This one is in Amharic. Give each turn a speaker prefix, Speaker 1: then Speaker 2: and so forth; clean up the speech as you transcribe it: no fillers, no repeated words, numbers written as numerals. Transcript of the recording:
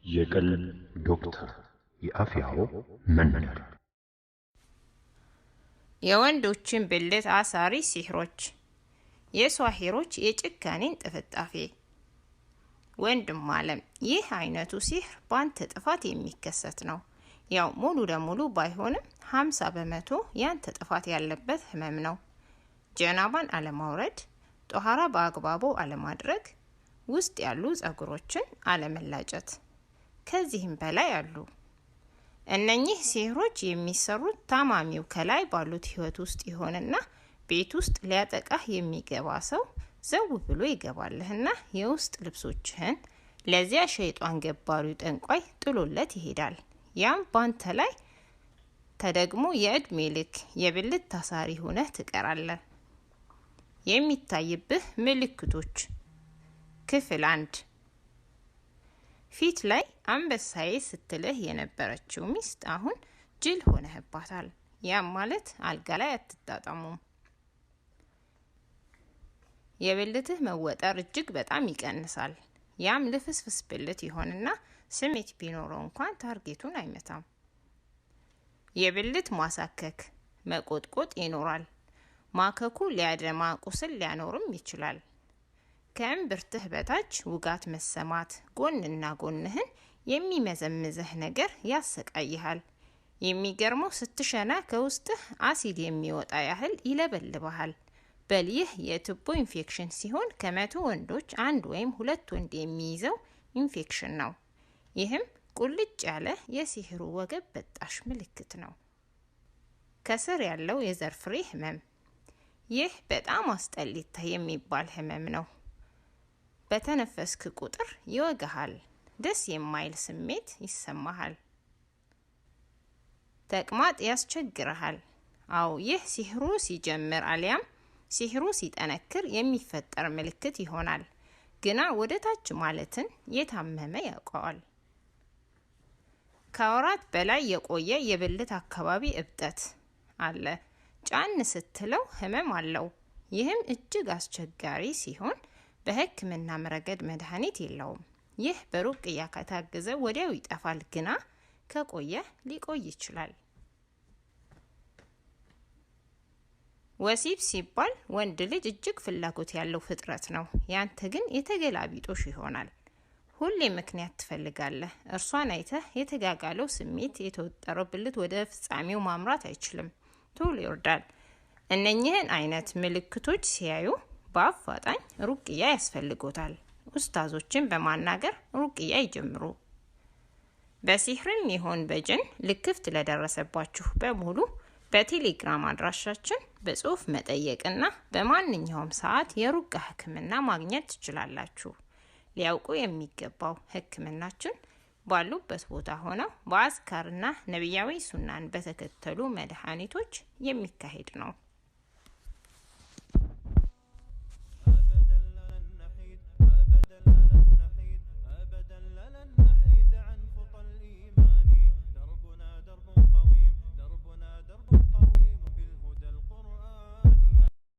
Speaker 1: የቅል ዶክተር የአፍያው መንደር
Speaker 2: የወንዶችን ብልት አሳሪ ሲህሮች የሷሂሮች የጭካኔን ጥፍጣፊ ወንድም ዓለም ይህ አይነቱ ሲህር ባንተ ጥፋት የሚከሰት ነው። ያው ሙሉ ለሙሉ ባይሆንም 50% ያንተ ጥፋት ያለበት ህመም ነው። ጀናባን አለማውረድ፣ ጧሃራ በአግባቡ አለማድረግ፣ ውስጥ ያሉ ጸጉሮችን አለመላጨት ከዚህም በላይ አሉ። እነኚህ ሲህሮች የሚሰሩት ታማሚው ከላይ ባሉት ህይወት ውስጥ ይሆንና ቤት ውስጥ ሊያጠቃህ የሚገባ ሰው ዘው ብሎ ይገባልህና የውስጥ ልብሶችህን ለዚያ ሸይጣን ገባሪው ጠንቋይ ጥሎለት ይሄዳል። ያም ባንተ ላይ ተደግሞ የእድሜ ልክ የብልት ታሳሪ ሆነህ ትቀራለህ። የሚታይብህ ምልክቶች ክፍል 1 ፊት ላይ አንበሳዬ ስትልህ የነበረችው ሚስት አሁን ጅል ሆነህባታል። ያም ማለት አልጋ ላይ አትጣጣሙም። የብልትህ መወጠር እጅግ በጣም ይቀንሳል። ያም ልፍስፍስ ብልት ይሆንና ስሜት ቢኖረው እንኳን ታርጌቱን አይመታም። የብልት ማሳከክ መቆጥቆጥ ይኖራል። ማከኩ ሊያደማ ቁስል ሊያኖርም ይችላል። ከእምብርትህ በታች ውጋት መሰማት፣ ጎንና ጎንህን የሚመዘምዝህ ነገር ያሰቃይሃል። የሚገርመው ስትሸና ከውስጥህ አሲድ የሚወጣ ያህል ይለበልብሃል። በልይህ የቱቦ ኢንፌክሽን ሲሆን ከ100 ወንዶች 1 ወይም 2 ወንድ የሚይዘው ኢንፌክሽን ነው። ይህም ቁልጭ ያለ የሲህሩ ወገብ በጣሽ ምልክት ነው። ከስር ያለው የዘር ፍሬ ህመም ይህ በጣም አስጠሊታ የሚባል ህመም ነው። በተነፈስክ ቁጥር ይወጋሃል። ደስ የማይል ስሜት ይሰማሃል። ተቅማጥ ያስቸግርሃል። አው ይህ ሲህሩ ሲጀምር አሊያም ሲህሩ ሲጠነክር የሚፈጠር ምልክት ይሆናል። ግና ወደ ታች ማለትን የታመመ ያውቀዋል። ከወራት በላይ የቆየ የብልት አካባቢ እብጠት አለ። ጫን ስትለው ህመም አለው። ይህም እጅግ አስቸጋሪ ሲሆን በህክምና ረገድ መድኃኒት የለውም። ይህ በሩቅያ ከታገዘ ወዲያው ይጠፋል። ግና ከቆየ ሊቆይ ይችላል። ወሲብ ሲባል ወንድ ልጅ እጅግ ፍላጎት ያለው ፍጥረት ነው። ያንተ ግን የተገላቢጦሽ ይሆናል። ሁሌ ምክንያት ትፈልጋለህ። እርሷን አይተህ የተጋጋለው ስሜት የተወጠረው ብልት ወደ ፍጻሜው ማምራት አይችልም፣ ቶሎ ይወርዳል። እነኚህን አይነት ምልክቶች ሲያዩ በአፋጣኝ ሩቅያ ያስፈልጎታል። ኡስታዞችን በማናገር ሩቅያ ይጀምሩ። በሲህርም ይሆን በጅን ልክፍት ለደረሰባችሁ በሙሉ በቴሌግራም አድራሻችን በጽሁፍ መጠየቅና በማንኛውም ሰዓት የሩቃ ህክምና ማግኘት ትችላላችሁ። ሊያውቁ የሚገባው ህክምናችን ባሉበት ቦታ ሆነው በአዝካርና ነብያዊ ሱናን በተከተሉ መድኃኒቶች የሚካሄድ ነው።